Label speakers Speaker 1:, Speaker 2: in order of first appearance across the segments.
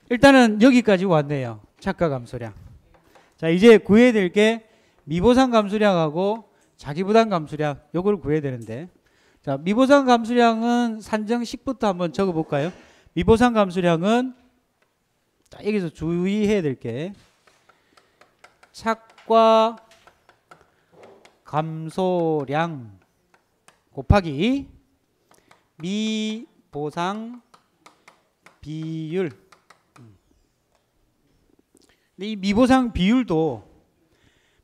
Speaker 1: 일단은 여기까지 왔네요. 차가 감소량. 자, 이제 구해야 될 게 미보상 감소량하고 자기부담 감소량, 요걸 구해야 되는데, 자, 미보상 감소량은 산정식부터 한번 적어 볼까요? 미보상 감소량은 자, 여기서 주의해야 될 게 착과 감소량 곱하기 미보상 비율. 이 미보상 비율도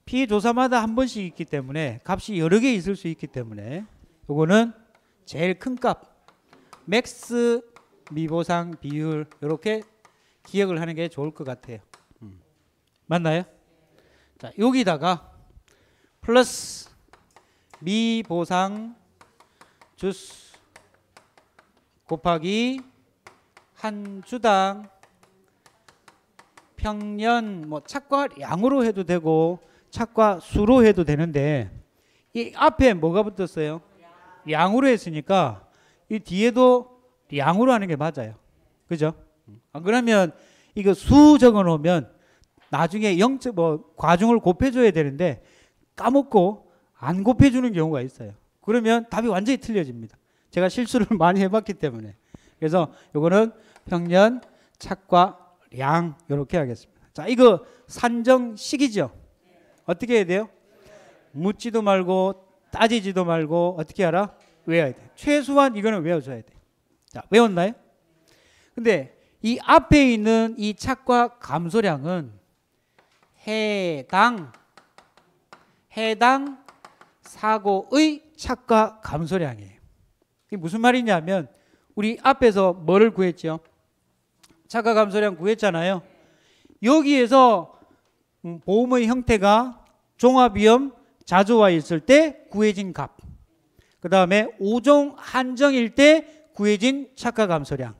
Speaker 1: 피해 조사마다 한 번씩 있기 때문에 값이 여러 개 있을 수 있기 때문에 요거는 제일 큰 값 맥스 미보상 비율 이렇게 기억을 하는 게 좋을 것 같아요. 맞나요? 자, 여기다가 플러스 미보상 주수 곱하기 한 주당 평년, 뭐 착과 양으로 해도 되고 착과 수로 해도 되는데, 이 앞에 뭐가 붙었어요? 양으로 했으니까 이 뒤에도 양으로 하는 게 맞아요. 그죠? 안 그러면 이거 수 적어 놓으면 나중에 0. 과중을 곱해줘야 되는데 까먹고 안 곱해주는 경우가 있어요. 그러면 답이 완전히 틀려집니다. 제가 실수를 많이 해봤기 때문에. 그래서 요거는 평년 착과 량 이렇게 하겠습니다. 자, 이거 산정식이죠. 어떻게 해야 돼요? 묻지도 말고 따지지도 말고 어떻게 알아? 외워야 돼. 최소한 이거는 외워줘야 돼. 자, 외웠나요? 근데 이 앞에 있는 이 착과 감소량은 해당 사고의 착과 감소량이에요. 이게 무슨 말이냐면 우리 앞에서 뭐를 구했죠? 착과 감소량 구했잖아요. 여기에서 보험의 형태가 종합위험 자조와 있을 때 구해진 값, 그 다음에 5종 한정일 때 구해진 착과 감소량,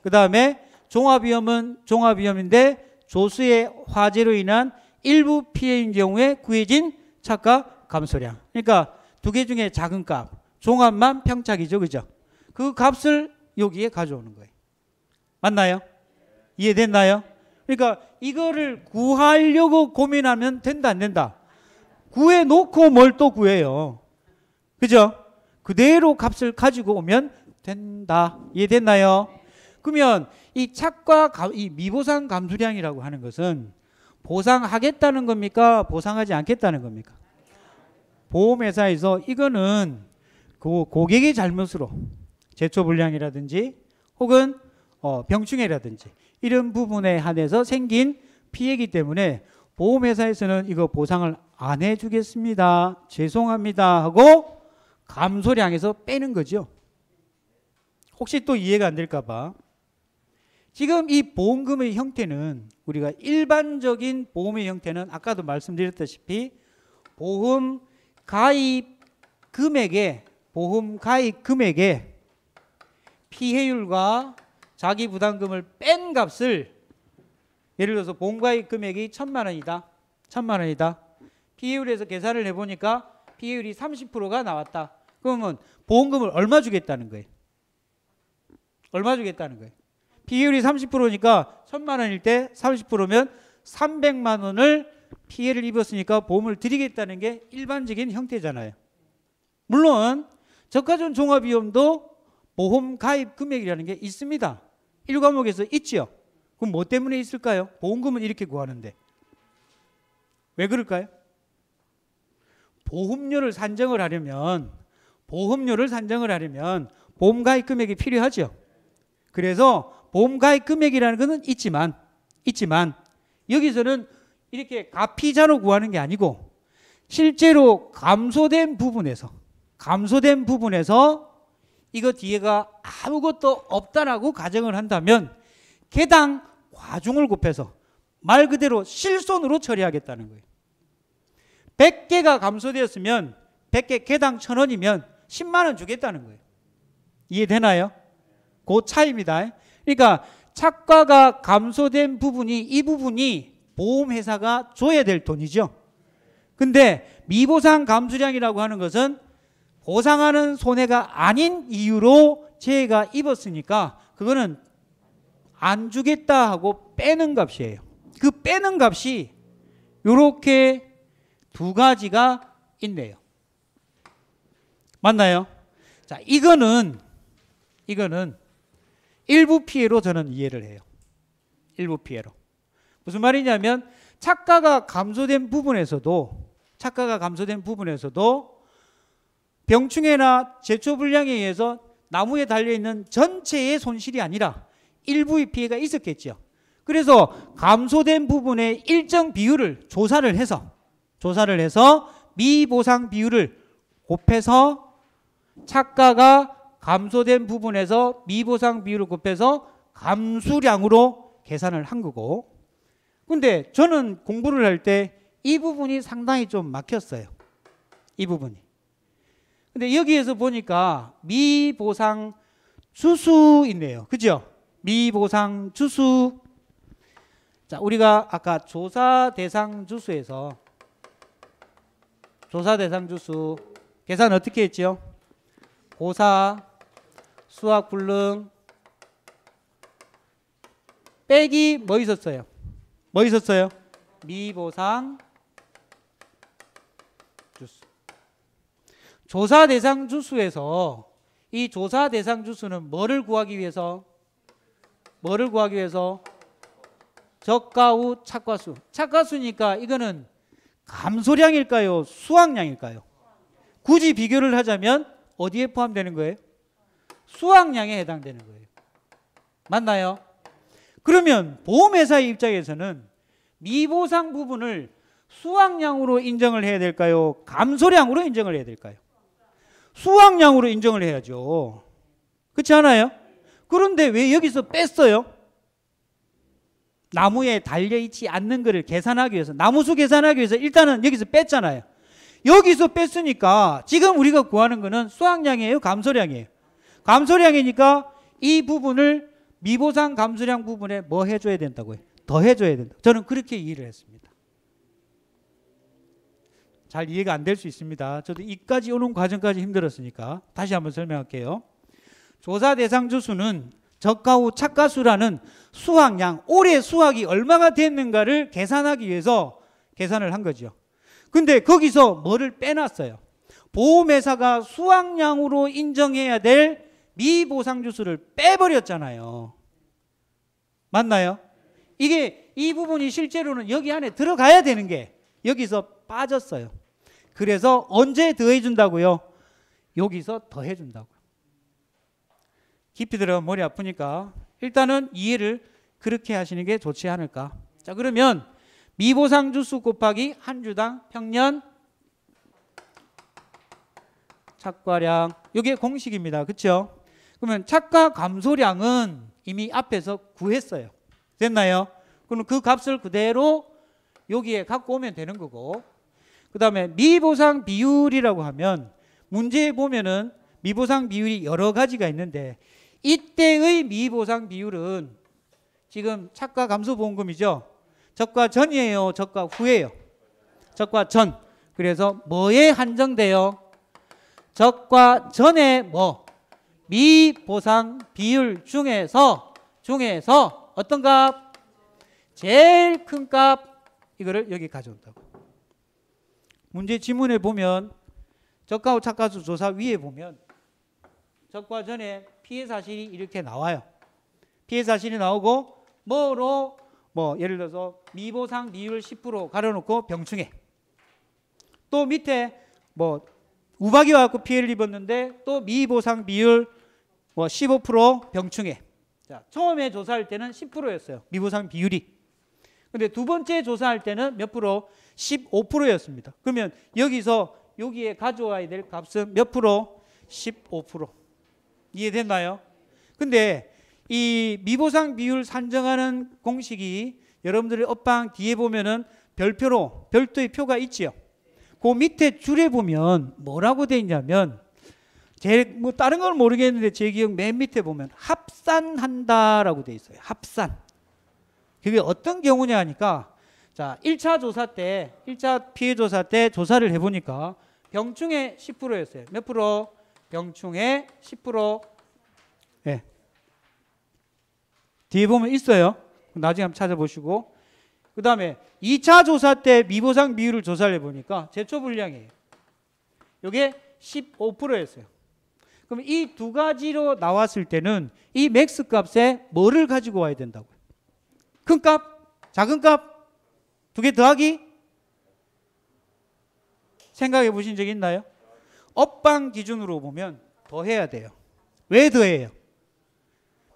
Speaker 1: 그 다음에 종합위험은 종합위험인데 조수의 화재로 인한 일부 피해인 경우에 구해진 착과 감소량. 그러니까 두 개 중에 작은 값, 종합만 평착이죠. 그죠? 그 값을 여기에 가져오는 거예요. 맞나요? 이해됐나요? 그러니까 이거를 구하려고 고민하면 된다 안 된다? 구해놓고 뭘 또 구해요. 그죠? 그대로 값을 가지고 오면 된다. 이해됐나요? 그러면 이 착과 이 미보상 감소량이라고 하는 것은 보상하겠다는 겁니까? 보상하지 않겠다는 겁니까? 보험회사에서 이거는 그 고객의 잘못으로 제초불량이라든지 혹은 병충해라든지 이런 부분에 한해서 생긴 피해이기 때문에 보험회사에서는 이거 보상을 안 해주겠습니다. 죄송합니다 하고 감소량에서 빼는 거죠. 혹시 또 이해가 안 될까 봐. 지금 이 보험금의 형태는 우리가 일반적인 보험의 형태는 아까도 말씀드렸다시피 보험 가입 금액에 피해율과 자기 부담금을 뺀 값을, 예를 들어서 보험가입 금액이 1,000만 원이다. 1,000만 원이다. 피해율에서 계산을 해보니까 피해율이 30%가 나왔다. 그러면 보험금을 얼마 주겠다는 거예요? 얼마 주겠다는 거예요? 피해율이 30%니까 1,000만 원일 때 30%면 300만 원을 피해를 입었으니까 보험을 드리겠다는 게 일반적인 형태잖아요. 물론 저가전 종합위험도 보험 가입 금액이라는 게 있습니다. 1과목에서 있지요. 그럼 뭐 때문에 있을까요? 보험금은 이렇게 구하는데. 왜 그럴까요? 보험료를 산정을 하려면 보험 가입 금액이 필요하죠. 그래서 보험 가입 금액이라는 것은 있지만 여기서는 이렇게 가피자로 구하는 게 아니고 실제로 감소된 부분에서 이거 뒤에가 아무것도 없다라고 가정을 한다면 개당 과중을 곱해서 말 그대로 실손으로 처리하겠다는 거예요. 100개가 감소되었으면 100개 개당 1,000원이면 10만 원 주겠다는 거예요. 이해되나요? 그 차이입니다. 그러니까 착과가 감소된 부분이, 이 부분이 보험회사가 줘야 될 돈이죠. 근데 미보상 감소량이라고 하는 것은 보상하는 손해가 아닌 이유로 재해가 입었으니까 그거는 안 주겠다 하고 빼는 값이에요. 그 빼는 값이 이렇게 두 가지가 있네요. 맞나요? 자, 이거는 일부 피해로 저는 이해를 해요. 일부 피해로. 무슨 말이냐면 착가가 감소된 부분에서도 병충해나 제초 불량에 의해서 나무에 달려있는 전체의 손실이 아니라 일부의 피해가 있었겠죠. 그래서 감소된 부분의 일정 비율을 조사를 해서 미보상 비율을 곱해서 착가가 감소된 부분에서 미보상 비율을 곱해서 감수량으로 계산을 한 거고, 근데 저는 공부를 할 때 이 부분이 상당히 좀 막혔어요. 이 부분이. 근데 여기에서 보니까 미보상 주수 있네요. 그죠? 미보상 주수. 자, 우리가 아까 조사 대상 주수에서 계산 어떻게 했죠? 고사, 수학 불능 빼기 뭐 있었어요? 미보상 주수. 조사 대상 주수에서 이 조사 대상 주수는 뭐를 구하기 위해서? 적과 후 착과수. 착과수니까 이거는 감소량일까요? 수확량일까요? 굳이 비교를 하자면 어디에 포함되는 거예요? 수확량에 해당되는 거예요. 맞나요? 그러면 보험회사의 입장에서는 미보상 부분을 수확량으로 인정을 해야 될까요? 감소량으로 인정을 해야 될까요? 수확량으로 인정을 해야죠. 그렇지 않아요? 그런데 왜 여기서 뺐어요? 나무에 달려있지 않는 것을 계산하기 위해서, 나무수 계산하기 위해서 일단은 여기서 뺐잖아요. 여기서 뺐으니까 지금 우리가 구하는 거는 수확량이에요? 감소량이에요? 감소량이니까 이 부분을 미보상 감소량 부분에 뭐 해줘야 된다고요? 더 해줘야 된다. 저는 그렇게 이해를 했습니다. 잘 이해가 안 될 수 있습니다. 저도 이까지 오는 과정까지 힘들었으니까 다시 한번 설명할게요. 조사 대상 주수는 적가 후 착가수라는 수확량, 올해 수확이 얼마가 됐는가를 계산하기 위해서 계산을 한 거죠. 근데 거기서 뭐를 빼놨어요? 보험회사가 수확량으로 인정해야 될 미보상주수를 빼버렸잖아요. 맞나요? 이 부분이 실제로는 여기 안에 들어가야 되는 게 여기서 빠졌어요. 그래서 언제 더해준다고요? 여기서 더해준다고요. 깊이 들어가면 머리 아프니까 일단은 이해를 그렇게 하시는 게 좋지 않을까. 자, 그러면 미보상주수 곱하기 한 주당 평년 착과량, 이게 공식입니다. 그렇죠? 그러면 착과 감소량은 이미 앞에서 구했어요. 됐나요? 그럼 그 값을 그대로 여기에 갖고 오면 되는 거고, 그 다음에 미보상 비율이라고 하면 문제에 보면은 미보상 비율이 여러 가지가 있는데 이때의 미보상 비율은 지금 착과 감소보험금이죠. 적과 전이에요? 적과 후예요? 적과 전. 그래서 뭐에 한정돼요? 적과 전의 뭐? 미보상 비율 중에서 어떤 값? 제일 큰 값. 이거를 여기 가져온다고. 문제 지문에 보면 적과 후 착과수 조사 위에 보면 적과 전에 피해 사실이 이렇게 나와요. 피해 사실이 나오고 뭐로 예를 들어서 미보상 비율 10% 가려놓고 병충해. 또 밑에 우박이 와갖고 피해를 입었는데 또 미보상 비율 15% 병충해. 자, 처음에 조사할 때는 10%였어요. 미보상 비율이. 근데 두 번째 조사할 때는 몇 프로? 15%였습니다. 그러면 여기에 가져와야 될 값은 몇 프로? 15%. 이해됐나요? 근데 이 미보상 비율 산정하는 공식이 여러분들의 업방 뒤에 보면은 별도의 표가 있지요. 그 밑에 줄에 보면 뭐라고 돼 있냐면 다른 건 모르겠는데 제 기억 맨 밑에 보면 합산한다라고 돼 있어요. 합산. 그게 어떤 경우냐 하니까 자, 1차 조사 때 1차 피해 조사 때 조사를 해 보니까 병충해 10%였어요. 몇 프로? 병충해 10%. 예. 뒤에 보면 있어요. 나중에 한번 찾아보시고. 그 다음에 2차 조사 때 미보상 비율을 조사를 해보니까 제초 분량이에요. 이게 15%였어요. 그럼 이 두 가지로 나왔을 때는 이 맥스 값에 뭐를 가지고 와야 된다고요? 큰 값? 작은 값? 두 개 더하기? 생각해 보신 적 있나요? 업방 기준으로 보면 더해야 돼요. 왜 더해요?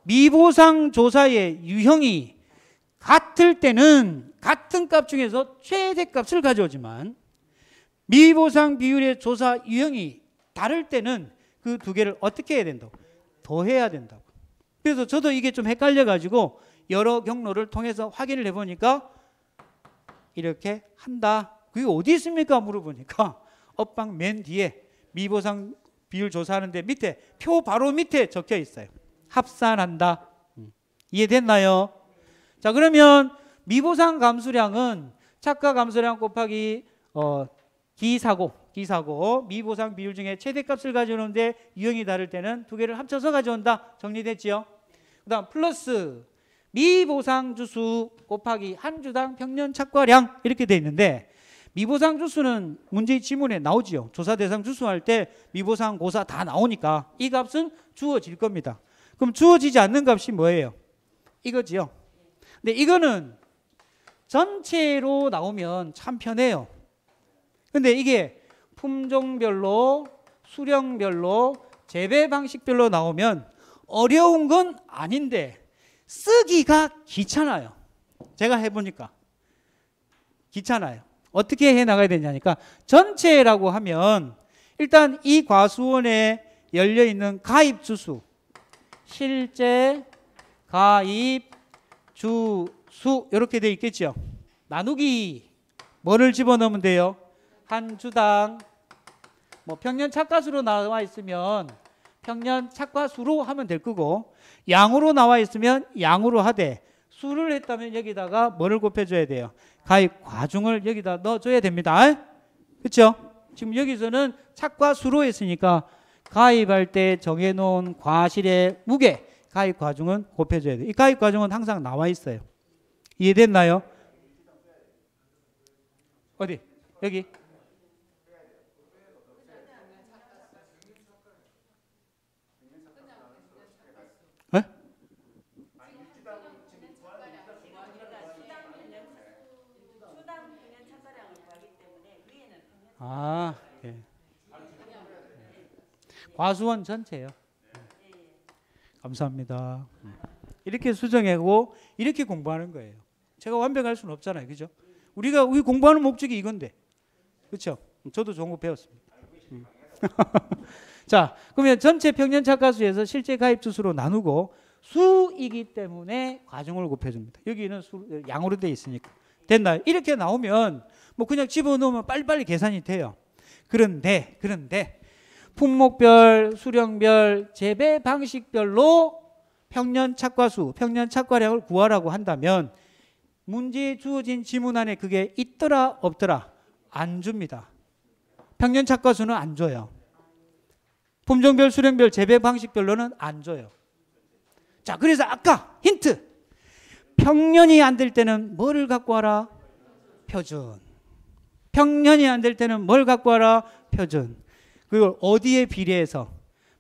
Speaker 1: 미보상 조사의 유형이 같을 때는 같은 값 중에서 최대값을 가져오지만 미보상 비율의 조사 유형이 다를 때는 그 두 개를 어떻게 해야 된다고? 더해야 된다고. 그래서 저도 이게 좀 헷갈려가지고 여러 경로를 통해서 확인을 해보니까 이렇게 한다. 그게 어디 있습니까? 물어보니까 업방 맨 뒤에 미보상 비율 조사하는데 밑에 표 바로 밑에 적혀 있어요. 합산한다. 이해됐나요? 자, 그러면 미보상 감수량은 착가 감수량 곱하기 기사고 미보상 비율 중에 최대값을 가져오는데 유형이 다를 때는 두 개를 합쳐서 가져온다. 정리됐지요? 그 다음 플러스 미보상 주수 곱하기 한 주당 평년 착과량 이렇게 돼 있는데 미보상 주수는 문제의 지문에 나오지요. 조사 대상 주수할 때 미보상 고사 다 나오니까 이 값은 주어질 겁니다. 그럼 주어지지 않는 값이 뭐예요? 이거지요. 근데 이거는 전체로 나오면 참 편해요. 근데 이게 품종별로, 수령별로, 재배 방식별로 나오면 어려운 건 아닌데 쓰기가 귀찮아요. 제가 해보니까 귀찮아요. 어떻게 해 나가야 되냐니까 전체라고 하면 일단 이 과수원에 열려있는 가입 주수, 실제 가입 주수 이렇게 돼 있겠죠. 나누기 뭐를 집어넣으면 돼요? 한 주당 뭐 평년 착과수로 나와 있으면 평년 착과수로 하면 될 거고 양으로 나와 있으면 양으로 하되 수를 했다면 여기다가 뭐를 곱해줘야 돼요? 가입 과중을 여기다 넣어줘야 됩니다. 그렇죠? 지금 여기서는 착과수로 했으니까 가입할 때 정해놓은 과실의 무게 가입 과중은 곱해줘야 돼요. 이 가입 과중은 항상 나와 있어요. 이해됐나요? 어디? 여기? 네? 아, 예. 과수원 전체요. 감사합니다. 이렇게 수정하고 이렇게 공부하는 거예요. 제가 완벽할 수는 없잖아요. 그죠? 우리 공부하는 목적이 이건데. 그렇죠? 저도 좋은 거 배웠습니다. 자, 그러면 전체 평년 착과수에서 실제 가입 주수로 나누고 수이기 때문에 과중을 곱해줍니다. 여기는 양으로 돼 있으니까. 됐나요? 이렇게 나오면 뭐 그냥 집어넣으면 빨리빨리 계산이 돼요. 그런데 품목별, 수령별, 재배 방식별로 평년 착과수, 평년 착과량을 구하라고 한다면 문제에 주어진 지문 안에 그게 있더라 없더라? 안 줍니다. 평년 착과수는 안 줘요. 품종별, 수령별, 재배 방식별로는 안 줘요. 자, 그래서 아까 힌트. 평년이 안 될 때는 뭐를 갖고 와라? 표준. 평년이 안 될 때는 뭘 갖고 와라? 표준. 그걸 어디에 비례해서?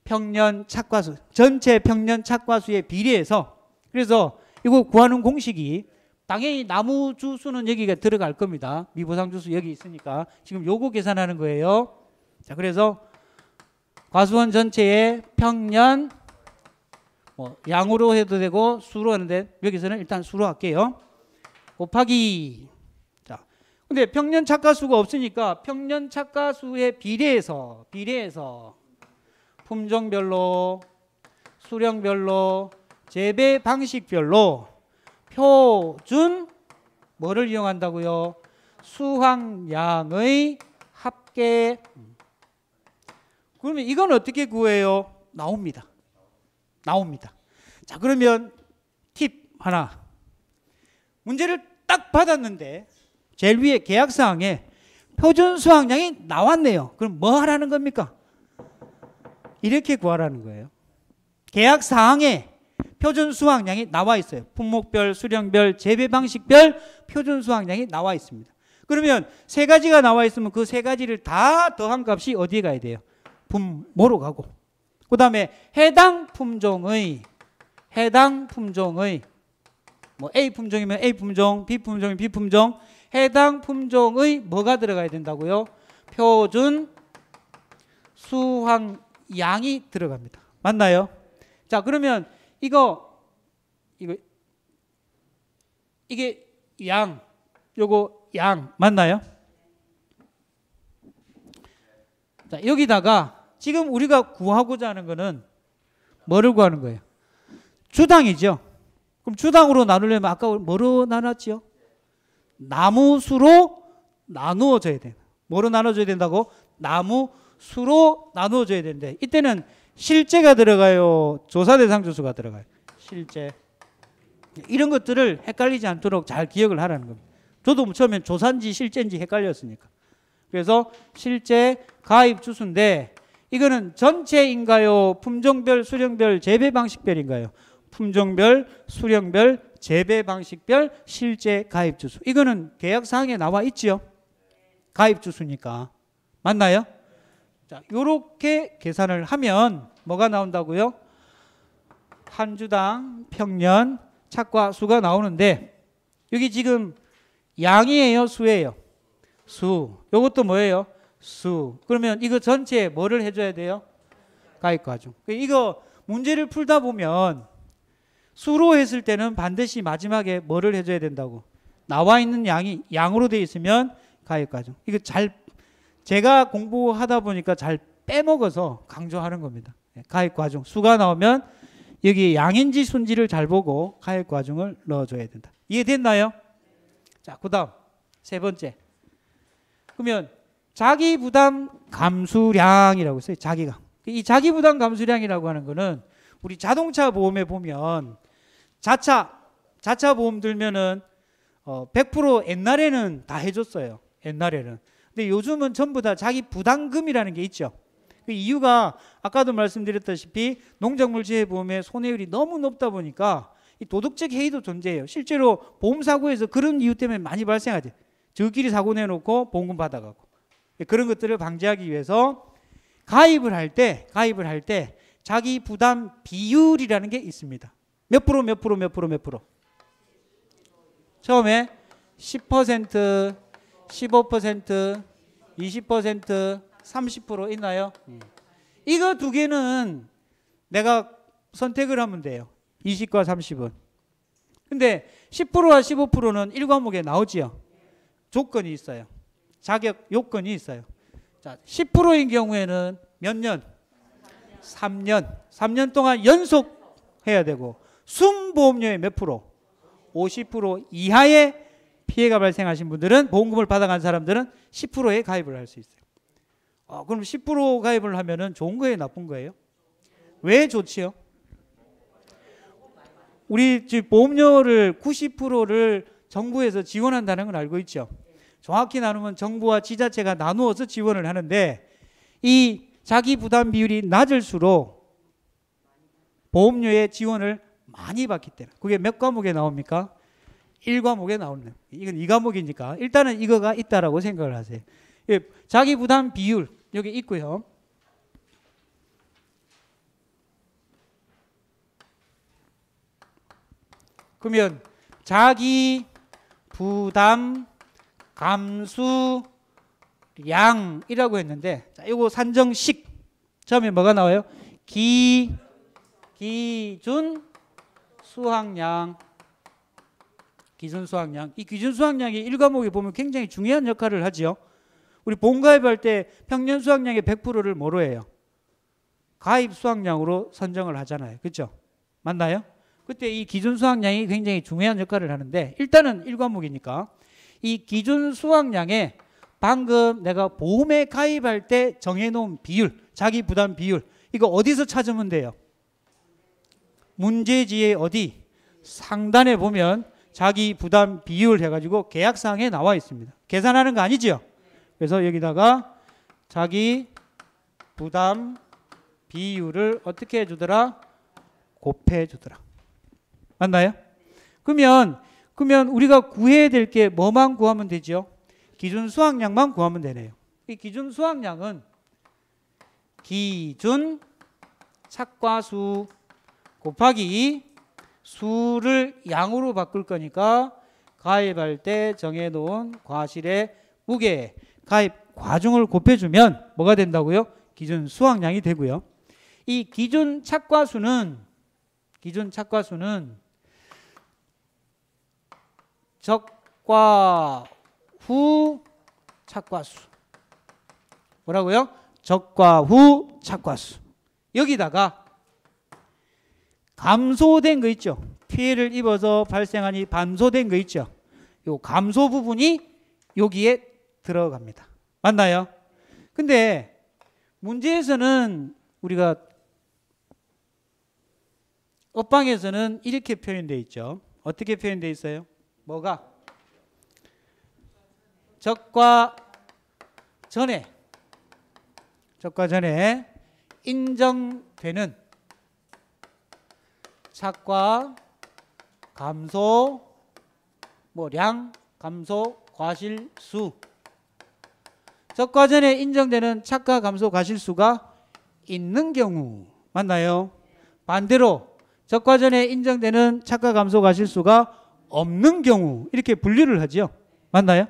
Speaker 1: 평년 착과수. 전체 평년 착과수에 비례해서. 그래서 이거 구하는 공식이 당연히 나무 주수는 여기가 들어갈 겁니다. 미보상 주수 여기 있으니까. 지금 요거 계산하는 거예요. 자, 그래서 과수원 전체의 평년 뭐 양으로 해도 되고 수로 하는데 여기서는 일단 수로 할게요. 곱하기. 자, 근데 평년 착과수가 없으니까 평년 착과수에 비례해서 품종별로, 수령별로, 재배 방식별로 표준 뭐를 이용한다고요? 수확량의 합계. 그러면 이건 어떻게 구해요? 나옵니다. 자, 그러면 팁 하나. 문제를 딱 받았는데 제일 위에 계약사항에 표준 수확량이 나왔네요. 그럼 뭐 하라는 겁니까? 이렇게 구하라는 거예요. 계약사항에 표준 수확량이 나와 있어요. 품목별, 수령별, 재배 방식별 표준 수확량이 나와 있습니다. 그러면 세 가지가 나와 있으면 그 세 가지를 다 더한 값이 어디에 가야 돼요? 분모로 가고. 그 다음에 해당 품종의 뭐 A 품종이면 A 품종, B 품종이면 B 품종, 해당 품종의 뭐가 들어가야 된다고요? 표준 수확량이 들어갑니다. 맞나요? 자, 그러면 이게 양, 요거 양 맞나요? 자, 여기다가 지금 우리가 구하고자 하는 거는 뭐를 구하는 거예요? 주당이죠. 그럼 주당으로 나누려면 아까 뭐로 나눴지요? 나무수로 나누어져야 돼요. 뭐로 나눠줘야 된다고? 나무수로 나누어져야 되는데 이때는 실제가 들어가요? 조사대상 주수가 들어가요? 실제. 이런 것들을 헷갈리지 않도록 잘 기억을 하라는 겁니다. 저도 처음엔 조사인지 실제인지 헷갈렸으니까. 그래서 실제 가입 주수인데 이거는 전체인가요? 품종별, 수령별, 재배 방식별인가요? 품종별, 수령별, 재배 방식별 실제 가입 주수. 이거는 계약사항에 나와 있지요. 가입 주수니까. 맞나요? 자, 요렇게 계산을 하면 뭐가 나온다고요? 한 주당 평년 착과 수가 나오는데 여기 지금 양이에요, 수예요? 수. 요것도 뭐예요? 수. 그러면 이거 전체에 뭐를 해줘야 돼요? 가입과중. 이거 문제를 풀다 보면 수로 했을 때는 반드시 마지막에 뭐를 해줘야 된다고? 나와 있는 양이 양으로 되어 있으면 가입과중. 이거 제가 공부하다 보니까 잘 빼먹어서 강조하는 겁니다. 가입과중. 수가 나오면 여기 양인지 순지를 잘 보고 가입과중을 넣어줘야 된다. 이해됐나요? 자, 그 다음 세 번째. 그러면 자기부담 감수량이라고 있어요. 자기가. 이 자기부담 감수량이라고 하는 거는 우리 자동차 보험에 보면 자차 보험 들면은 100% 옛날에는 다 해줬어요. 옛날에는. 근데 요즘은 전부 다 자기 부담금이라는 게 있죠. 그 이유가 아까도 말씀드렸다시피 농작물 재해보험의 손해율이 너무 높다 보니까 이 도덕적 해이도 존재해요. 실제로 보험사고에서 그런 이유 때문에 많이 발생하죠. 저끼리 사고 내놓고 보험금 받아가고. 그런 것들을 방지하기 위해서 가입을 할 때 자기 부담 비율이라는 게 있습니다. 몇 프로? 처음에 10%, 15%, 20%, 30% 있나요? 이거 두 개는 내가 선택을 하면 돼요. 20과 30은. 근데 10%와 15%는 1과목에 나오지요. 조건이 있어요. 자격 요건이 있어요. 자, 10%인 경우에는 몇 년? 3년. 3년 동안 연속 해야 되고 순보험료의 몇 프로? 50% 이하의 피해가 발생하신 분들은 보험금을 받아간 사람들은 10%에 가입을 할 수 있어요. 그럼 10% 가입을 하면은 좋은 거예요, 나쁜 거예요? 왜 좋지요? 우리 지금 보험료를 90%를 정부에서 지원한다는 걸 알고 있죠. 정확히 나누면 정부와 지자체가 나누어서 지원을 하는데 이 자기 부담 비율이 낮을수록 보험료의 지원을 많이 받기 때문에 그게 몇 과목에 나옵니까? 1과목에 나오는. 이건 2과목이니까 일단은 이거가 있다라고 생각을 하세요. 자기 부담 비율 여기 있고요. 그러면 자기 부담 감수량이라고 했는데 자, 이거 산정식 처음에 뭐가 나와요? 기준 수확량. 기준 수확량. 이 기준 수확량이 1과목에 보면 굉장히 중요한 역할을 하죠. 우리 보험가입할 때 평년 수확량의 100%를 뭐로 해요? 가입 수확량으로 선정을 하잖아요. 그렇죠? 맞나요? 그때 이 기준 수확량이 굉장히 중요한 역할을 하는데 일단은 1과목이니까 이 기준 수확량에 방금 내가 보험에 가입할 때 정해놓은 비율, 자기 부담 비율 이거 어디서 찾으면 돼요? 문제지의 어디? 상단에 보면 자기 부담 비율 해가지고 계약사항에 나와 있습니다. 계산하는 거 아니죠? 그래서 여기다가 자기 부담 비율을 어떻게 해주더라? 곱해주더라. 맞나요? 그러면 우리가 구해야 될 게 뭐만 구하면 되죠? 기준 수확량만 구하면 되네요. 이 기준 수확량은 기준 착과수 곱하기 수를 양으로 바꿀 거니까 가입할 때 정해놓은 과실의 무게 가입 과중을 곱해주면 뭐가 된다고요? 기준 수확량이 되고요. 이 기준 착과수는 적과후 착과수. 뭐라고요? 적과후 착과수. 여기다가 감소된 거 있죠. 피해를 입어서 발생한 이 감소된 거 있죠. 요 감소 부분이 여기에 들어갑니다. 맞나요? 근데 문제에서는 우리가 업방에서는 이렇게 표현되어 있죠. 어떻게 표현되어 있어요? 뭐가? 적과 전에 인정되는 착과 감소 량 감소 과실수. 적과 전에 인정되는 착과 감소 과실수가 있는 경우. 맞나요? 반대로 적과 전에 인정되는 착과 감소 과실수가 없는 경우 이렇게 분류를 하죠. 맞나요?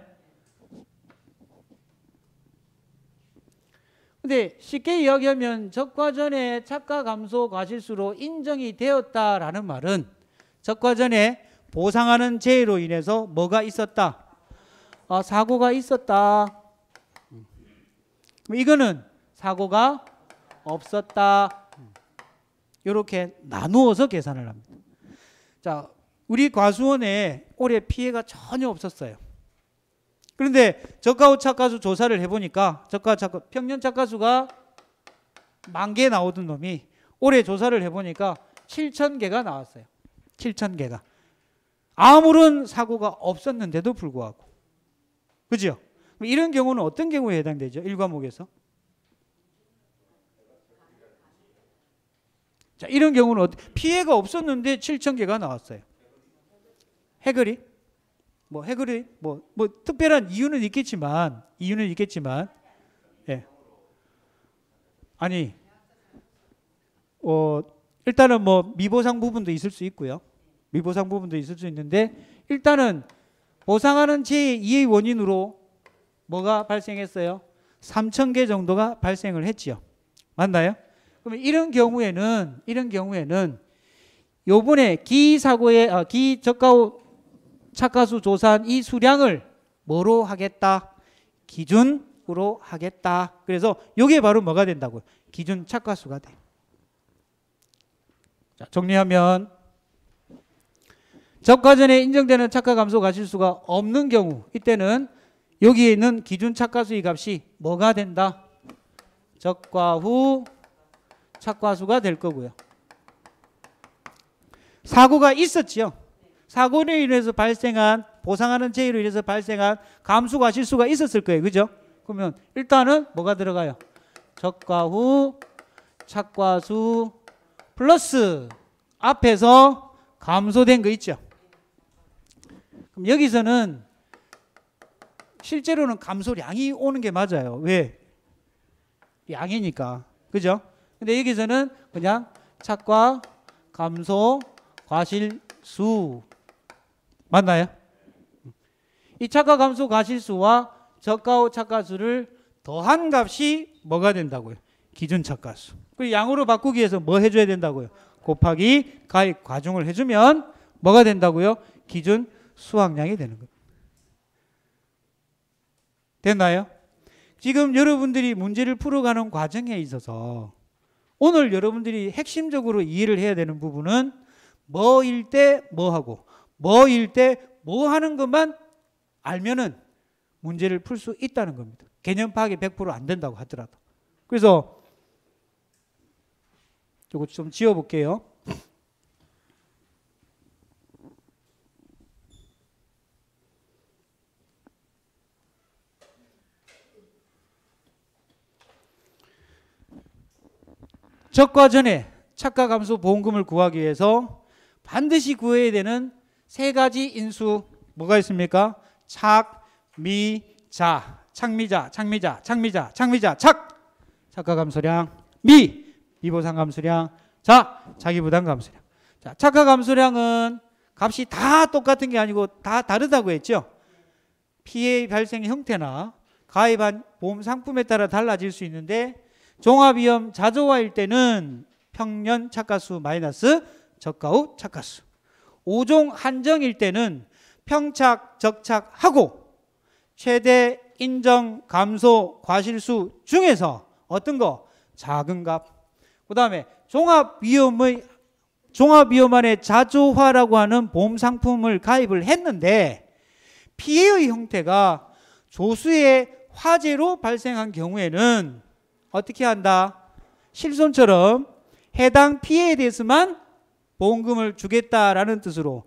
Speaker 1: 근데 쉽게 이야기하면 적과 전에 착과 감소 과실수로 인정이 되었다라는 말은 적과 전에 보상하는 재해로 인해서 뭐가 있었다? 사고가 있었다. 이거는 사고가 없었다. 이렇게 나누어서 계산을 합니다. 자, 우리 과수원에 올해 피해가 전혀 없었어요. 그런데 저가후 착과수 조사를 해보니까 평년 착과수가 10,000개 나오던 놈이 올해 조사를 해보니까 7,000개가 나왔어요. 7,000개가. 아무런 사고가 없었는데도 불구하고. 그죠? 이런 경우는 어떤 경우에 해당되죠? 1과목에서. 자, 이런 경우는 피해가 없었는데 7,000개가 나왔어요. 해거리? 특별한 이유는 있겠지만, 예. 아니, 일단은 미보상 부분도 있을 수 있고요. 미보상 부분도 있을 수 있는데, 일단은 보상하는 제2의 원인으로 뭐가 발생했어요? 3,000개 정도가 발생을 했지요. 맞나요? 그러면 이런 경우에는 요번에 기적가후 착과수 조사한 이 수량을 뭐로 하겠다? 기준으로 하겠다. 그래서 이게 바로 뭐가 된다고요? 기준 착과수가 돼요. 자, 정리하면 적과 전에 인정되는 착과 감소 과실수가 없는 경우 이때는 여기에 있는 기준 착과수의 값이 뭐가 된다? 적과 후 착과수가 될 거고요. 사고가 있었지요. 사고로 인해서 발생한 보상하는 재해로 인해서 발생한 감수가 실수가 있었을 거예요. 그죠? 그러면 일단은 뭐가 들어가요? 적과 후 착과수 플러스 앞에서 감소된 거 있죠. 그럼 여기서는 실제로는 감소량이 오는 게 맞아요. 왜? 양이니까. 그죠? 근데 여기서는 그냥 착과 감소 과실수. 맞나요? 이 착과 감소 과실수와 적과후 착과수를 더한 값이 뭐가 된다고요? 기준 착과수. 그 양으로 바꾸기 위해서 뭐 해줘야 된다고요? 곱하기 가입 과중을 해주면 뭐가 된다고요? 기준 수확량이 되는 거예요. 됐나요? 지금 여러분들이 문제를 풀어가는 과정에 있어서 오늘 여러분들이 핵심적으로 이해를 해야 되는 부분은 뭐일 때 뭐하고 뭐일 때 뭐 하는 것만 알면은 문제를 풀 수 있다는 겁니다. 개념 파악이 100% 안 된다고 하더라도. 그래서 이거 좀 지워볼게요. 적과 전에 착과 감소 보험금을 구하기 위해서 반드시 구해야 되는 세 가지 인수 뭐가 있습니까? 착, 미, 자. 착미자, 착미자, 착미자, 착미자, 착. 착과 감소량, 미보상 감소량, 자, 자기부담 감소량. 자, 착과 감소량은 값이 다 똑같은 게 아니고 다 다르다고 했죠. 피해 발생 형태나 가입한 보험 상품에 따라 달라질 수 있는데 종합위험 자조화일 때는 평년 착가수 마이너스 저가 후 착가수. 5종 한정일 때는 평착, 적착하고 최대 인정 감소 과실수 중에서 어떤 거? 작은 값. 그 다음에 종합위험안의 자조화라고 하는 보험 상품을 가입을 했는데 피해의 형태가 조수의 화재로 발생한 경우에는 어떻게 한다? 실손처럼 해당 피해에 대해서만 보험금을 주겠다라는 뜻으로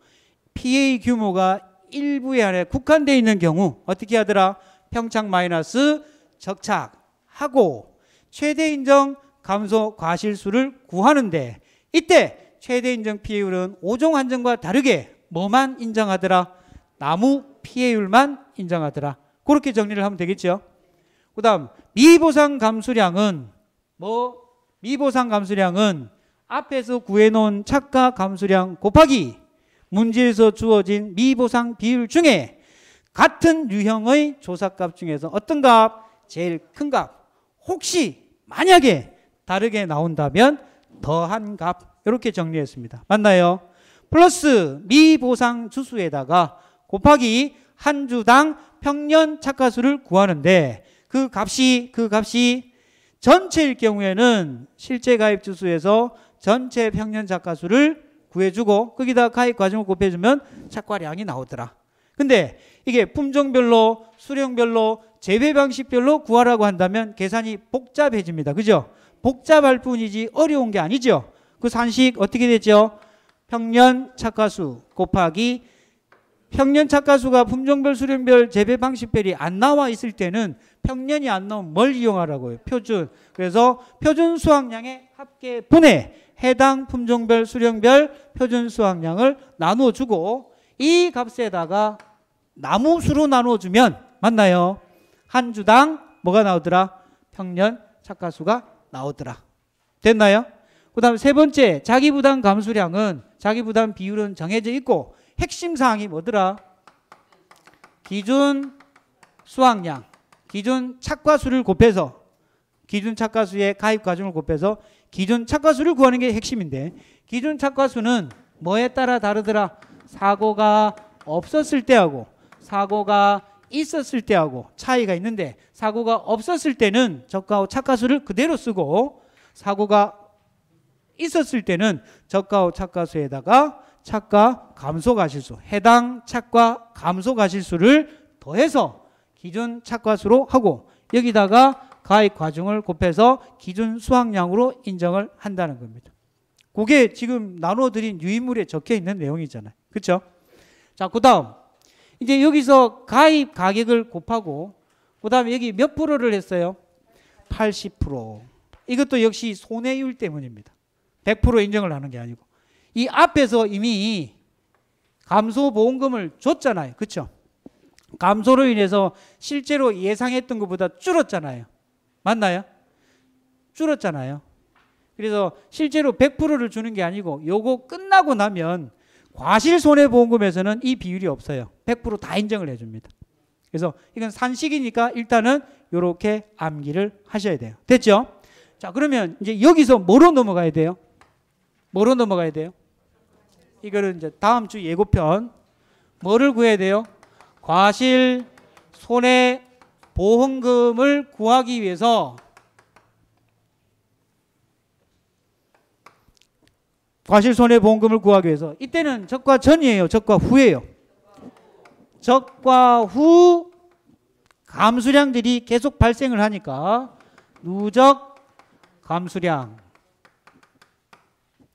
Speaker 1: 피해의 규모가 일부에 한해 국한되어 있는 경우 어떻게 하더라? 평착 마이너스 적착하고 최대 인정 감소 과실수를 구하는데 이때 최대 인정 피해율은 5종 한정과 다르게 뭐만 인정하더라? 나무 피해율만 인정하더라. 그렇게 정리를 하면 되겠죠. 그 다음 미보상 감수량은 미보상 감수량은 앞에서 구해놓은 착가 감수량 곱하기 문제에서 주어진 미보상 비율 중에 같은 유형의 조사값 중에서 어떤 값? 제일 큰 값. 혹시 만약에 다르게 나온다면 더한 값. 이렇게 정리했습니다. 맞나요? 플러스 미보상 주수에다가 곱하기 한 주당 평년 착가수를 구하는데 그 값이 전체일 경우에는 실제 가입 주수에서 전체 평년 착가수를 구해주고 거기다 가입 과정을 곱해주면 착과량이 나오더라. 근데 이게 품종별로 수령별로 재배 방식별로 구하라고 한다면 계산이 복잡해집니다. 그죠? 복잡할 뿐이지 어려운 게 아니죠. 그 산식 어떻게 되죠? 평년 착가수 곱하기 평년 착가수가 품종별 수령별 재배 방식별이 안 나와 있을 때는 평년이 안 나오면 뭘 이용하라고요? 표준. 그래서 표준 수확량의 합계 분해 해당 품종별 수령별 표준 수확량을 나누어주고 이 값에다가 나무수로 나누어주면 맞나요? 한 주당 뭐가 나오더라? 평년 착가수가 나오더라. 됐나요? 그 다음 세 번째 자기부담 감수량은 자기부담 비율은 정해져 있고 핵심 사항이 뭐더라? 기준 수확량, 기준 착과수를 곱해서 기준 착과수의 가입 과정을 곱해서 기준 착과수를 구하는 게 핵심인데 기준 착과수는 뭐에 따라 다르더라? 사고가 없었을 때하고 사고가 있었을 때하고 차이가 있는데 사고가 없었을 때는 저가 후 착과수를 그대로 쓰고 사고가 있었을 때는 저가 후 착과수에다가 착과 감소 과실수 해당 착과 감소 과실수를 더해서 기준 착과수로 하고 여기다가 가입 과정을 곱해서 기준 수확량으로 인정을 한다는 겁니다. 그게 지금 나눠드린 유인물에 적혀 있는 내용이잖아요. 그렇죠? 자, 그 다음 이제 여기서 가입 가격을 곱하고 그 다음에 여기 몇 프로를 했어요? 80%. 이것도 역시 손해율 때문입니다. 100% 인정을 하는 게 아니고 이 앞에서 이미 감소보험금을 줬잖아요. 그렇죠? 감소로 인해서 실제로 예상했던 것보다 줄었잖아요. 맞나요? 줄었잖아요. 그래서 실제로 100%를 주는 게 아니고 요거 끝나고 나면 과실손해보험금에서는 이 비율이 없어요. 100% 다 인정을 해줍니다. 그래서 이건 산식이니까 일단은 이렇게 암기를 하셔야 돼요. 됐죠? 자, 그러면 이제 여기서 뭐로 넘어가야 돼요? 뭐로 넘어가야 돼요? 이거는 이제 다음 주 예고편. 뭐를 구해야 돼요? 과실 손해보험금을 구하기 위해서 과실손해보험금을 구하기 위해서 이때는 적과 전이에요? 적과 후예요? 적과 후 감수량들이 계속 발생을 하니까 누적 감수량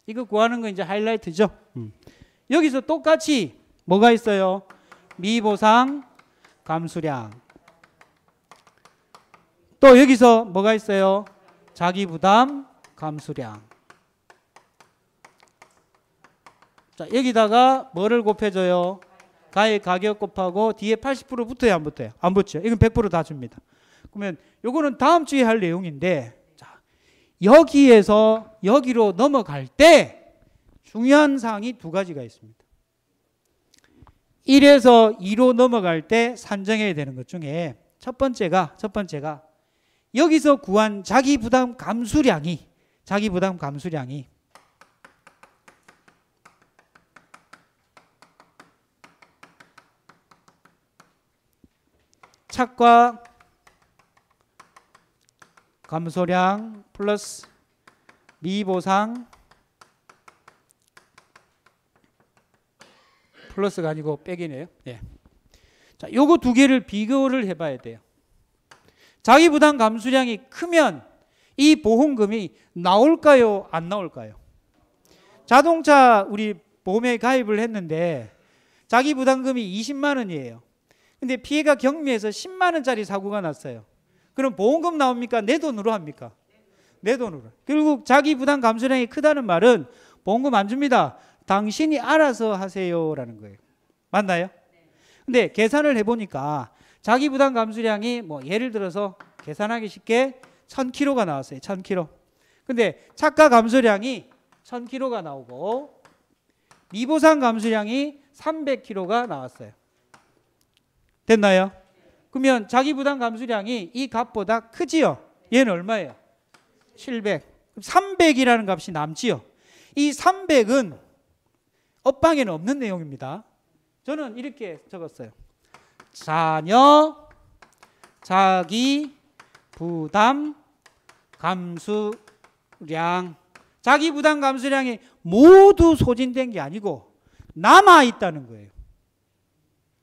Speaker 1: 이거 구하는 거 이제 하이라이트죠. 여기서 똑같이 뭐가 있어요? 미보상 감수량. 또 여기서 뭐가 있어요? 자기부담 감수량. 자, 여기다가 뭐를 곱해줘요? 가액 가격 곱하고 뒤에 80% 붙어야 안 붙어요? 안 붙죠. 이건 100% 다 줍니다. 그러면 요거는 다음 주에 할 내용인데, 자, 여기에서 여기로 넘어갈 때 중요한 사항이 두 가지가 있습니다. 1에서 2로 넘어갈 때 산정해야 되는 것 중에 첫 번째가 여기서 구한 자기 부담 감수량이 착과 감소량 플러스 미보상 플러스가 아니고 빼기네요. 예. 자, 요거 두 개를 비교를 해봐야 돼요. 자기 부담 감수량이 크면 이 보험금이 나올까요? 안 나올까요? 자동차 우리 보험에 가입을 했는데 자기 부담금이 20만 원이에요. 근데 피해가 경미해서 10만 원짜리 사고가 났어요. 그럼 보험금 나옵니까? 내 돈으로 합니까? 내 돈으로. 결국 자기 부담 감수량이 크다는 말은 보험금 안 줍니다. 당신이 알아서 하세요라는 거예요. 맞나요? 근데 계산을 해보니까 자기 부담 감수량이 뭐 예를 들어서 계산하기 쉽게 1000kg가 나왔어요. 1000kg. 근데 착가 감소량이 1000kg가 나오고 미보상 감수량이 300kg가 나왔어요. 됐나요? 그러면 자기 부담 감수량이 이 값보다 크지요? 얘는 얼마예요? 700. 300이라는 값이 남지요? 이 300은 업방에는 없는 내용입니다. 저는 이렇게 적었어요. 자녀 자기 부담 감수량. 자기 부담 감수량이 모두 소진된 게 아니고 남아 있다는 거예요.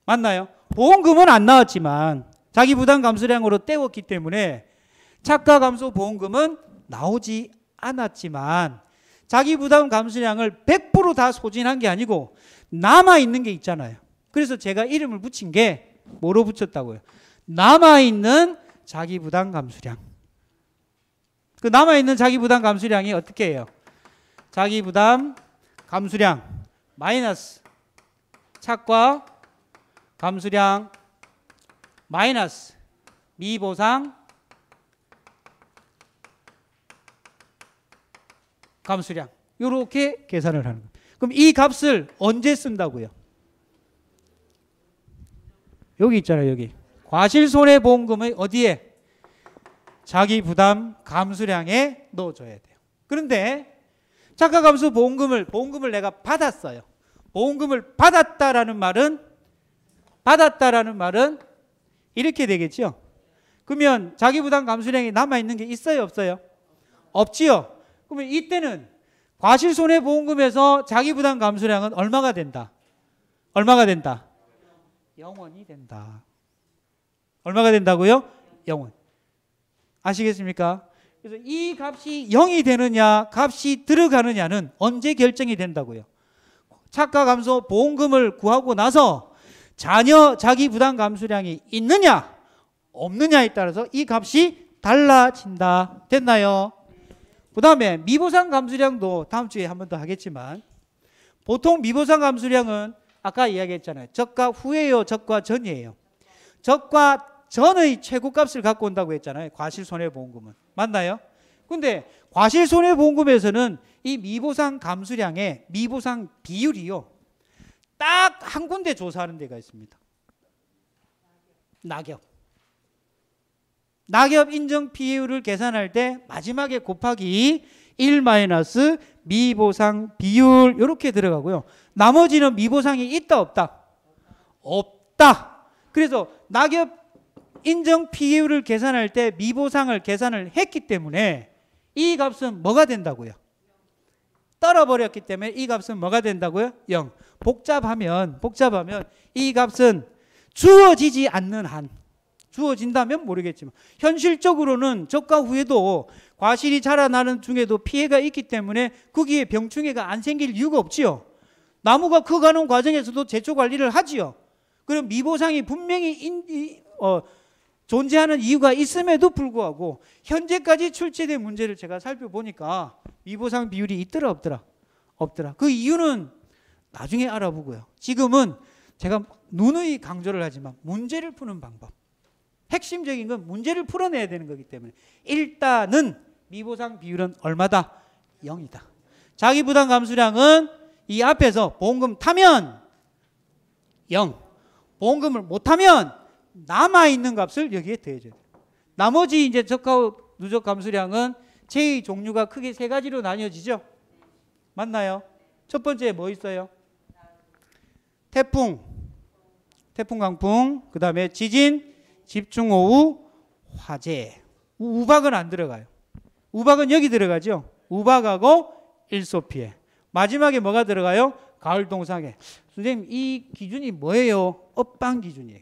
Speaker 1: 맞나요? 보험금은 안 나왔지만 자기 부담 감수량으로 떼웠기 때문에 착가 감소 보험금은 나오지 않았지만 자기 부담 감수량을 100% 다 소진한 게 아니고 남아 있는 게 있잖아요. 그래서 제가 이름을 붙인 게 뭐로 붙였다고요? 남아 있는 자기 부담 감수량. 그 남아 있는 자기 부담 감수량이 어떻게 해요? 자기 부담 감수량 마이너스 착과 감수량 마이너스 미보상 감수량. 이렇게 계산을 하는 거예요. 그럼 이 값을 언제 쓴다고요? 여기 있잖아요. 여기. 과실손해보험금의 어디에? 자기 부담 감수량에 넣어줘야 돼요. 그런데 착가감수 보험금을 내가 받았어요. 보험금을 받았다라는 말은 이렇게 되겠죠. 그러면 자기 부담 감수량이 남아있는 게 있어요? 없어요? 없지요. 그러면 이때는 과실손해보험금에서 자기 부담 감수량은 얼마가 된다? 얼마가 된다? 0원이 된다. 얼마가 된다고요? 0원. 아시겠습니까? 그래서 이 값이 0이 되느냐 값이 들어가느냐는 언제 결정이 된다고요? 착가 감소 보험금을 구하고 나서 자녀 자기 부담 감수량이 있느냐 없느냐에 따라서 이 값이 달라진다. 됐나요? 그 다음에 미보상 감수량도 다음 주에 한 번 더 하겠지만 보통 미보상 감수량은 아까 이야기했잖아요. 적과 후예요? 적과 전이에요? 적과 전의 최고값을 갖고 온다고 했잖아요. 과실손해보험금은. 맞나요? 근데 과실손해보험금에서는 이 미보상 감수량의 미보상 비율이요. 딱 한 군데 조사하는 데가 있습니다. 낙엽 인정 비율을 계산할 때 마지막에 곱하기 1 마이너스 미보상 비율 이렇게 들어가고요. 나머지는 미보상이 있다 없다? 없다. 그래서 낙엽 인정 비율을 계산할 때 미보상을 계산을 했기 때문에 이 값은 뭐가 된다고요? 떨어버렸기 때문에 이 값은 뭐가 된다고요? 0. 복잡하면 이 값은 주어지지 않는 한, 주어진다면 모르겠지만 현실적으로는 적과 후에도 과실이 자라나는 중에도 피해가 있기 때문에 거기에 병충해가 안 생길 이유가 없지요. 나무가 커가는 과정에서도 제초 관리를 하지요. 그럼 미보상이 분명히 존재하는 이유가 있음에도 불구하고 현재까지 출제된 문제를 제가 살펴보니까 미보상 비율이 있더라 없더라? 없더라. 그 이유는 나중에 알아보고요. 지금은 제가 누누이 강조를 하지만 문제를 푸는 방법. 핵심적인 건 문제를 풀어내야 되는 거기 때문에 일단은 미보상 비율은 얼마다? 0이다. 자기 부담 감수량은 이 앞에서 보험금 타면 0, 보험금을 못 타면 남아있는 값을 여기에 더해줘야 돼요. 나머지 이제 적하고 누적 감수량은 제의 종류가 크게 세 가지로 나뉘어지죠. 맞나요? 첫 번째 뭐 있어요? 태풍, 강풍, 그 다음에 지진, 집중호우, 화재. 우박은 안 들어가요. 우박은 여기 들어가죠. 우박하고 일소피해. 마지막에 뭐가 들어가요? 가을 동상해. 선생님 이 기준이 뭐예요? 업방 기준이에요.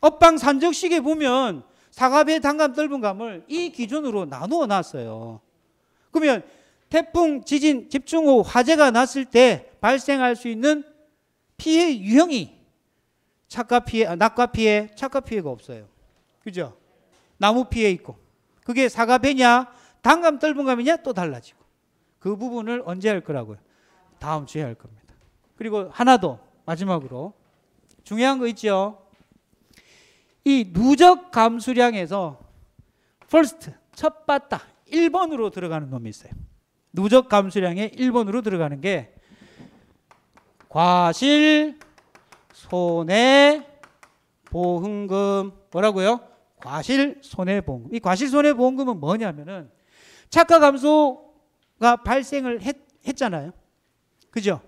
Speaker 1: 업방 산적식에 보면 사과배, 단감, 떫은 감을 이 기준으로 나누어 놨어요. 그러면 태풍, 지진, 집중호우, 화재가 났을 때 발생할 수 있는 피해 유형이 낙과 피해, 착과 피해가 없어요. 그죠? 나무 피해 있고. 그게 사과배냐, 단감, 떫은 감이냐 또 달라지고. 그 부분을 언제 할 거라고요? 다음 주에 할 겁니다. 그리고 하나 더 마지막으로 중요한 거 있죠? 이 누적 감수량에서 first, 첫 바따 1번으로 들어가는 놈이 있어요. 누적 감수량에 1번으로 들어가는 게 과실 손해보험금. 뭐라고요? 과실 손해보험금. 이 과실 손해보험금은 뭐냐면은 착과 감소가 발생을 했잖아요. 그죠?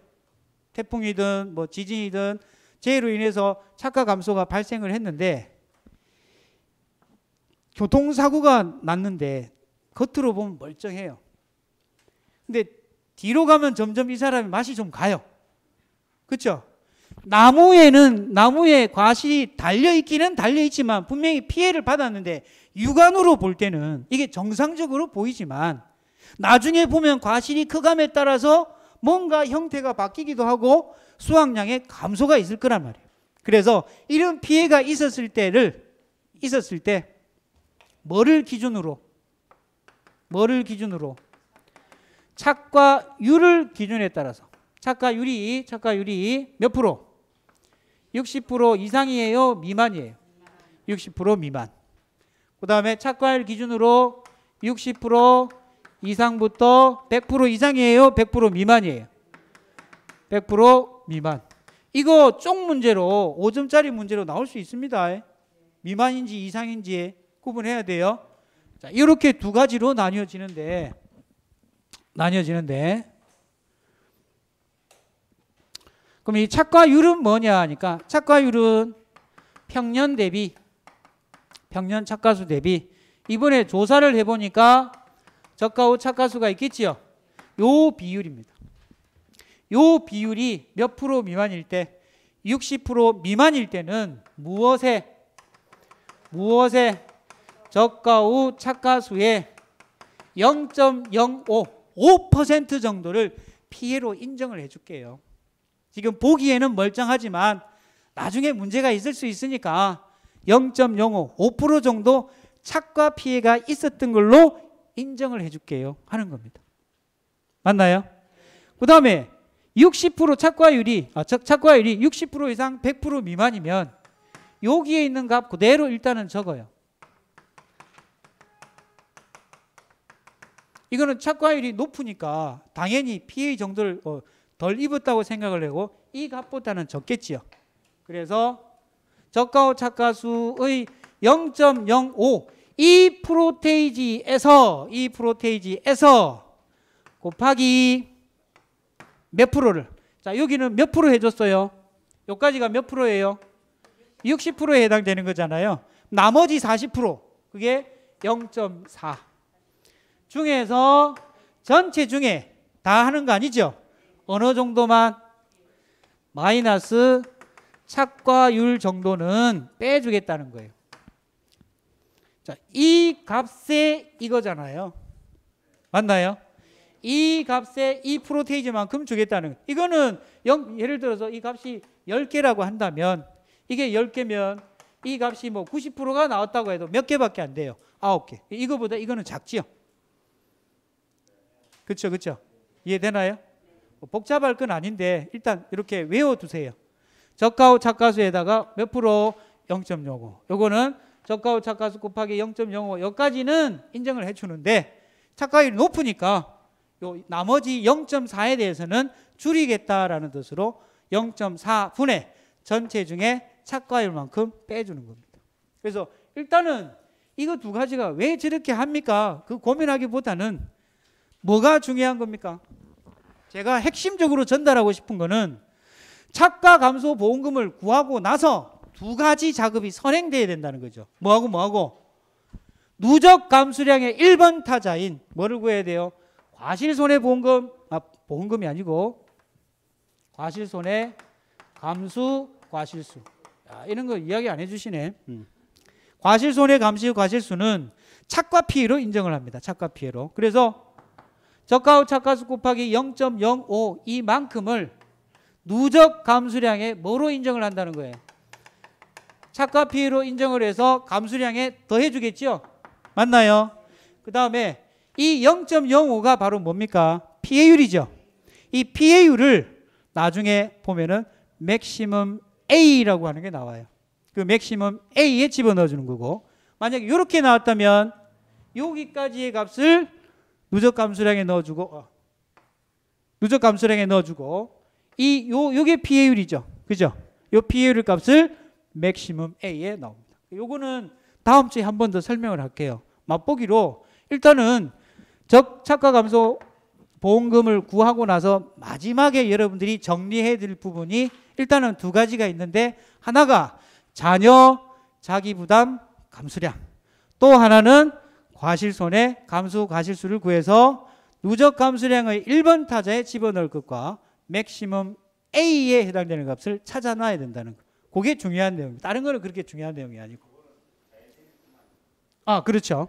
Speaker 1: 태풍이든 뭐 지진이든 재해로 인해서 착과 감소가 발생을 했는데 교통사고가 났는데 겉으로 보면 멀쩡해요. 근데 뒤로 가면 점점 이 사람이 맛이 좀 가요. 그렇죠? 나무에 과실이 달려있기는 달려있지만 분명히 피해를 받았는데 육안으로 볼 때는 이게 정상적으로 보이지만 나중에 보면 과실이 크감에 따라서 뭔가 형태가 바뀌기도 하고 수확량의 감소가 있을 거란 말이에요. 그래서 이런 피해가 있었을 때 뭐를 기준으로 착과율을 기준에 따라서 착과율이 몇 프로? 60% 이상이에요? 미만이에요? 60% 미만. 그 다음에 착과율 기준으로 60% 이상부터 100% 이상이에요? 100% 미만이에요? 100% 미만. 이거 쪽 문제로 5점짜리 문제로 나올 수 있습니다. 미만인지 이상인지 구분해야 돼요. 자, 이렇게 두 가지로 나뉘어지는데 그럼 이 착과율은 뭐냐 하니까 착과율은 평년 착과수 대비 이번에 조사를 해보니까 저가 후 착과수가 있겠지요. 요 비율입니다. 요 비율이 몇 프로 미만일 때 60% 미만일 때는 무엇에 저가 후 착과수의 0.05% 정도를 피해로 인정을 해줄게요. 지금 보기에는 멀쩡하지만 나중에 문제가 있을 수 있으니까 0.05, 5% 정도 착과 피해가 있었던 걸로 인정을 해줄게요 하는 겁니다. 맞나요? 그 다음에 60% 착과율이 60% 이상 100% 미만이면 여기에 있는 값 그대로 일단은 적어요. 이거는 착과율이 높으니까 당연히 피해 정도를 덜 입었다고 생각을 하고 이 값보다는 적겠지요. 그래서 저가 후 착과수의 0.05 이 프로테이지에서 곱하기 몇 프로를, 자 여기는 몇 프로 해줬어요? 여기까지가 몇 프로예요? 60%에 해당되는 거잖아요. 나머지 40% 그게 0.4 중에서 전체 중에 다 하는 거 아니죠? 어느 정도만 마이너스 착과율 정도는 빼주겠다는 거예요. 자, 이 값에 이거잖아요. 맞나요? 이 값에 이 프로테이지만큼 주겠다는 거예요. 이거는 예를 들어서 이 값이 10개라고 한다면 이게 10개면 이 값이 뭐 90%가 나왔다고 해도 몇 개밖에 안 돼요. 9개. 이거보다 이거는 작지요. 그렇죠? 이해되나요? 복잡할 건 아닌데 일단 이렇게 외워두세요. 저가후 착가수에다가 몇 프로? 0.05. 요거는 저가후 착가수 곱하기 0.05 여기까지는 인정을 해주는데 착가율이 높으니까 요 나머지 0.4에 대해서는 줄이겠다라는 뜻으로 0.4분의 전체 중에 착가율만큼 빼주는 겁니다. 그래서 일단은 이거 두 가지가 왜 저렇게 합니까? 그 고민하기보다는 뭐가 중요한 겁니까? 제가 핵심적으로 전달하고 싶은 거는 착가 감소 보험금을 구하고 나서 두 가지 작업이 선행돼야 된다는 거죠. 뭐하고? 누적 감수량의 1번 타자인 뭐를 구해야 돼요? 과실손해보험금, 보험금이 아니고 과실손해 감수 과실수. 이런 거 이야기 안 해주시네. 과실손해 감수 과실수는 착과 피해로 인정을 합니다. 착과 피해로. 그래서 저가후 착가수 곱하기 0.05 이만큼을 누적 감수량에 뭐로 인정을 한다는 거예요? 착과 피해로 인정을 해서 감수량에 더해 주겠죠? 맞나요? 그 다음에 이 0.05가 바로 뭡니까? 피해율이죠. 이 피해율을 나중에 보면은 맥시멈 A라고 하는 게 나와요. 그 맥시멈 A에 집어넣어 주는 거고, 만약에 이렇게 나왔다면 여기까지의 값을 누적 감수량에 넣어주고, 요게 피해율이죠. 그죠? 요 피해율 값을 맥시멈 A에 나옵니다. 요거는 다음 주에 한 번 더 설명을 할게요. 맛보기로 일단은 착가 감소 보험금을 구하고 나서 마지막에 여러분들이 정리해 드릴 부분이 일단은 두 가지가 있는데, 하나가 자녀 자기부담 감수량, 또 하나는 과실손해 감수 과실수를 구해서 누적 감수량의 1번 타자에 집어넣을 것과 맥시멈 A에 해당되는 값을 찾아놔야 된다는 거. 그게 중요한 내용입니다. 다른 거는 그렇게 중요한 내용이 아니고. 그렇죠.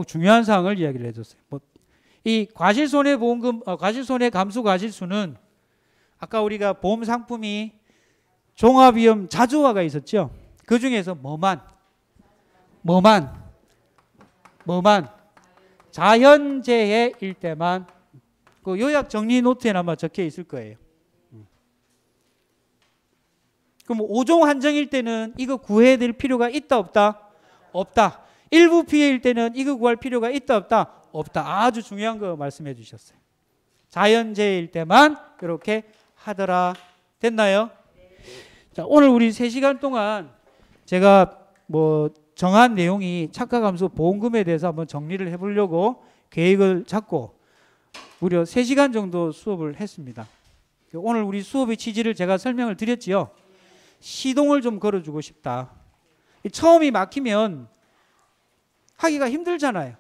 Speaker 1: 중요한 사항을 이야기를 해줬어요. 이 과실손해보험금, 과실손해 감수 과실수는 아까 우리가 보험 상품이 종합위험 자주화가 있었죠. 그 중에서 뭐만 자연재해일 때만, 그 요약 정리 노트에 아마 적혀 있을 거예요. 그럼 5종 한정일 때는 이거 구해야 될 필요가 있다 없다? 없다. 일부 피해일 때는 이거 구할 필요가 있다 없다? 없다. 아주 중요한 거 말씀해 주셨어요. 자연재해일 때만 이렇게 하더라. 됐나요? 자, 오늘 우리 3시간 동안 제가 정한 내용이 착가 감소 보험금에 대해서 한번 정리를 해보려고 계획을 잡고 무려 3시간 정도 수업을 했습니다. 오늘 우리 수업의 취지를 제가 설명을 드렸지요. 시동을 좀 걸어주고 싶다. 처음이 막히면 하기가 힘들잖아요.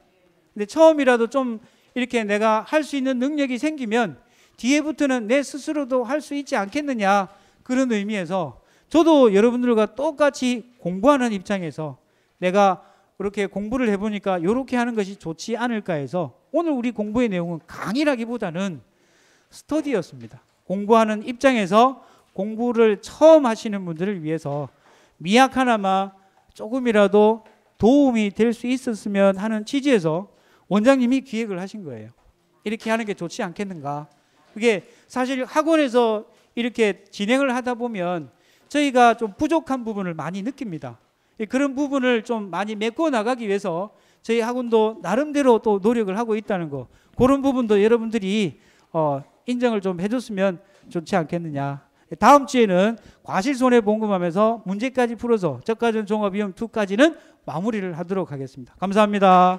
Speaker 1: 근데 처음이라도 좀 이렇게 내가 할 수 있는 능력이 생기면 뒤에부터는 내 스스로도 할 수 있지 않겠느냐, 그런 의미에서 저도 여러분들과 똑같이 공부하는 입장에서 내가 그렇게 공부를 해보니까 이렇게 하는 것이 좋지 않을까 해서 오늘 우리 공부의 내용은 강의라기보다는 스터디였습니다. 공부하는 입장에서 공부를 처음 하시는 분들을 위해서 미약하나마 조금이라도 도움이 될 수 있었으면 하는 취지에서 원장님이 기획을 하신 거예요. 이렇게 하는 게 좋지 않겠는가. 그게 사실 학원에서 이렇게 진행을 하다 보면 저희가 좀 부족한 부분을 많이 느낍니다. 그런 부분을 좀 많이 메꿔 나가기 위해서 저희 학원도 나름대로 또 노력을 하고 있다는 거, 그런 부분도 여러분들이 인정을 좀 해줬으면 좋지 않겠느냐. 다음 주에는 과실손해보험금하면서 문제까지 풀어서 저가전 종합위험 2까지는 마무리를 하도록 하겠습니다. 감사합니다.